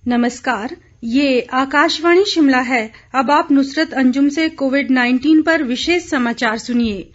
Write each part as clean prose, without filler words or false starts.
नमस्कार, ये आकाशवाणी शिमला है। अब आप नुसरत अंजुम से कोविड-19 पर विशेष समाचार सुनिए।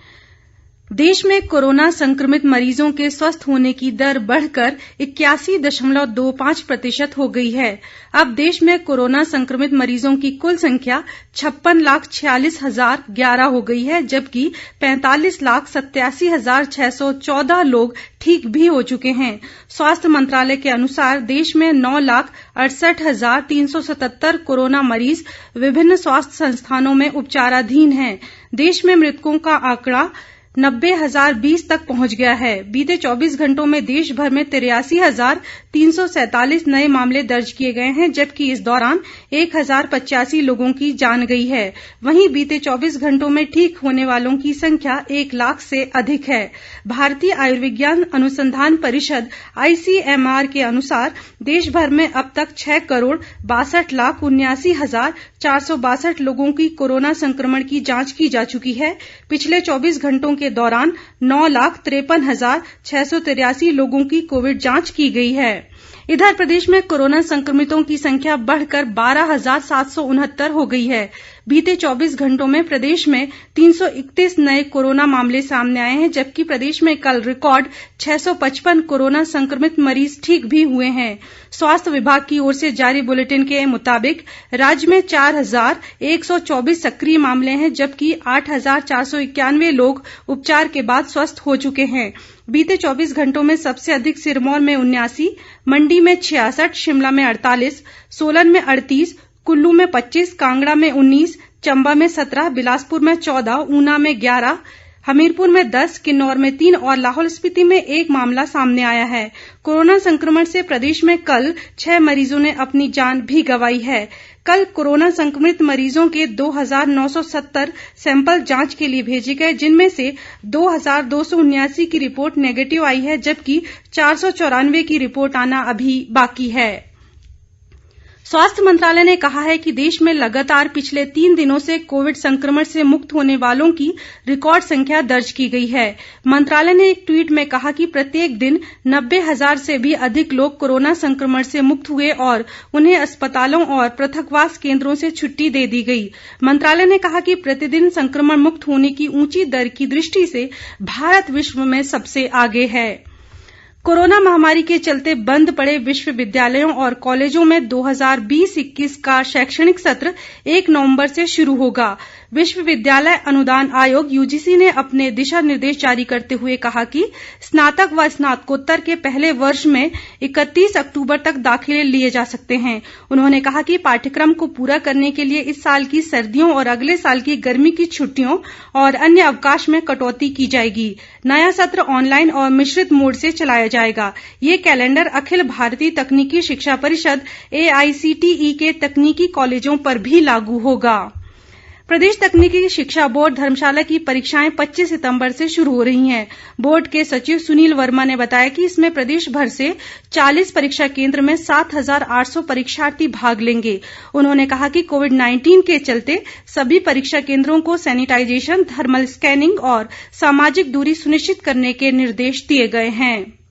देश में कोरोना संक्रमित मरीजों के स्वस्थ होने की दर बढ़कर 81.25% हो गई है। अब देश में कोरोना संक्रमित मरीजों की कुल संख्या 56,46,011 हो गई है, जबकि 45,87,614 लोग ठीक भी हो चुके हैं। स्वास्थ्य मंत्रालय के अनुसार देश में 9,68,377 कोरोना मरीज विभिन्न स्वास्थ्य संस्थानों में उपचाराधीन हैं। देश में मृतकों का आंकड़ा 90,020 तक पहुंच गया है। बीते 24 घंटों में देश भर में 83,347 नए मामले दर्ज किए गए हैं, जबकि इस दौरान 1,085 लोगों की जान गई है। वहीं बीते 24 घंटों में ठीक होने वालों की संख्या 1 लाख से अधिक है। भारतीय आयुर्विज्ञान अनुसंधान परिषद ICMR के अनुसार देश भर में अब तक 6,62,79,462 लोगों की कोरोना संक्रमण की जांच की जा चुकी है। पिछले 24 घंटों के दौरान 9,53,683 लोगों की कोविड जांच की गई है। इधर प्रदेश में कोरोना संक्रमितों की संख्या बढ़कर 12,769 हो गई है। बीते 24 घंटों में प्रदेश में 331 नए कोरोना मामले सामने आए हैं, जबकि प्रदेश में कल रिकॉर्ड 655 कोरोना संक्रमित मरीज ठीक भी हुए हैं। स्वास्थ्य विभाग की ओर से जारी बुलेटिन के मुताबिक राज्य में 4,124 सक्रिय मामले हैं, जबकि 8,491 लोग उपचार के बाद स्वस्थ हो चुके हैं। बीते 24 घंटों में सबसे अधिक सिरमौर में 79, मंडी में 66, शिमला में 48, सोलन में 38, कुल्लू में 25, कांगड़ा में 19, चंबा में 17, बिलासपुर में 14, ऊना में 11, हमीरपुर में 10, किन्नौर में 3 और लाहौल स्पीति में 1 मामला सामने आया है। कोरोना संक्रमण से प्रदेश में कल 6 मरीजों ने अपनी जान भी गंवाई है। कल कोरोना संक्रमित मरीजों के 2,970 सैंपल जांच के लिए भेजे गए, जिनमें से 2,279 की रिपोर्ट नेगेटिव आई है, जबकि 494 की रिपोर्ट आना अभी बाकी है। स्वास्थ्य मंत्रालय ने कहा है कि देश में लगातार पिछले 3 दिनों से कोविड संक्रमण से मुक्त होने वालों की रिकॉर्ड संख्या दर्ज की गई है। मंत्रालय ने एक ट्वीट में कहा कि प्रत्येक दिन 90,000 से भी अधिक लोग कोरोना संक्रमण से मुक्त हुए और उन्हें अस्पतालों और पृथकवास केंद्रों से छुट्टी दे दी गई। मंत्रालय ने कहा कि प्रतिदिन संक्रमण मुक्त होने की ऊंची दर की दृष्टि से भारत विश्व में सबसे आगे है। कोरोना महामारी के चलते बंद पड़े विश्वविद्यालयों और कॉलेजों में 2020-21 का शैक्षणिक सत्र 1 नवंबर से शुरू होगा। विश्वविद्यालय अनुदान आयोग UGC ने अपने दिशा निर्देश जारी करते हुए कहा कि स्नातक व स्नातकोत्तर के पहले वर्ष में 31 अक्टूबर तक दाखिले लिए जा सकते हैं। उन्होंने कहा कि पाठ्यक्रम को पूरा करने के लिए इस साल की सर्दियों और अगले साल की गर्मी की छुट्टियों और अन्य अवकाश में कटौती की जाएगी। नया सत्र ऑनलाइन और मिश्रित मोड से चलाया जाएगा। ये कैलेंडर अखिल भारतीय तकनीकी शिक्षा परिषद AICTE के तकनीकी कॉलेजों पर भी लागू होगा। प्रदेश तकनीकी शिक्षा बोर्ड धर्मशाला की परीक्षाएं 25 सितंबर से शुरू हो रही हैं। बोर्ड के सचिव सुनील वर्मा ने बताया कि इसमें प्रदेश भर से 40 परीक्षा केंद्र में 7,800 परीक्षार्थी भाग लेंगे। उन्होंने कहा कि कोविड-19 के चलते सभी परीक्षा केंद्रों को सैनिटाइजेशन, थर्मल स्कैनिंग और सामाजिक दूरी सुनिश्चित करने के निर्देश दिए गए हैं।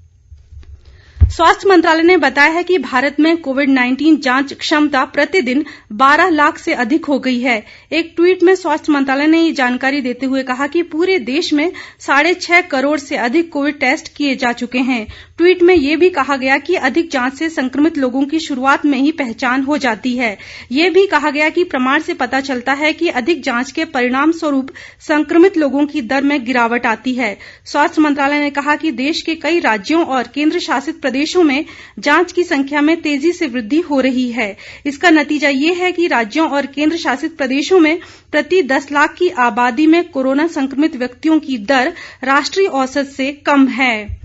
स्वास्थ्य मंत्रालय ने बताया है कि भारत में कोविड-19 जांच क्षमता प्रतिदिन 12 लाख से अधिक हो गई है। एक ट्वीट में स्वास्थ्य मंत्रालय ने ये जानकारी देते हुए कहा कि पूरे देश में 6.5 करोड़ से अधिक कोविड टेस्ट किए जा चुके हैं। ट्वीट में ये भी कहा गया कि अधिक जांच से संक्रमित लोगों की शुरुआत में ही पहचान हो जाती है। ये भी कहा गया कि प्रमाण से पता चलता है कि अधिक जांच के परिणाम स्वरूप संक्रमित लोगों की दर में गिरावट आती है। स्वास्थ्य मंत्रालय ने कहा कि देश के कई राज्यों और केंद्र शासित प्रदेशों में जांच की संख्या में तेजी से वृद्धि हो रही है। इसका नतीजा ये है कि राज्यों और केंद्र शासित प्रदेशों में प्रति 10 लाख की आबादी में कोरोना संक्रमित व्यक्तियों की दर राष्ट्रीय औसत से कम है।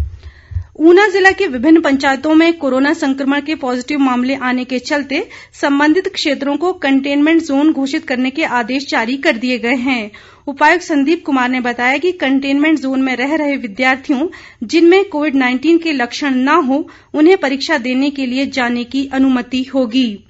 ऊना जिला के विभिन्न पंचायतों में कोरोना संक्रमण के पॉजिटिव मामले आने के चलते संबंधित क्षेत्रों को कंटेनमेंट जोन घोषित करने के आदेश जारी कर दिए गए हैं। उपायुक्त संदीप कुमार ने बताया कि कंटेनमेंट जोन में रह रहे विद्यार्थियों जिनमें कोविड-19 के लक्षण न हो, उन्हें परीक्षा देने के लिए जाने की अनुमति होगी।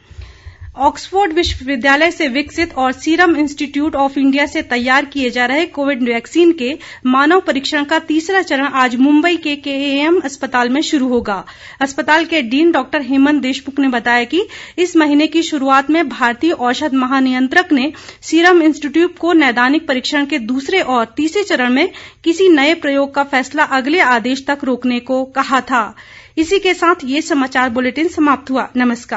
ऑक्सफोर्ड विश्वविद्यालय से विकसित और सीरम इंस्टीट्यूट ऑफ इंडिया से तैयार किए जा रहे कोविड वैक्सीन के मानव परीक्षण का तीसरा चरण आज मुंबई के KAM अस्पताल में शुरू होगा। अस्पताल के डीन डॉक्टर हेमंत देशमुख ने बताया कि इस महीने की शुरुआत में भारतीय औषध महानियंत्रक ने सीरम इंस्टीट्यूट को नैदानिक परीक्षण के दूसरे और तीसरे चरण में किसी नए प्रयोग का फैसला अगले आदेश तक रोकने को कहा था। इसी के साथ ये समाचार बुलेटिन समाप्त हुआ। नमस्कार।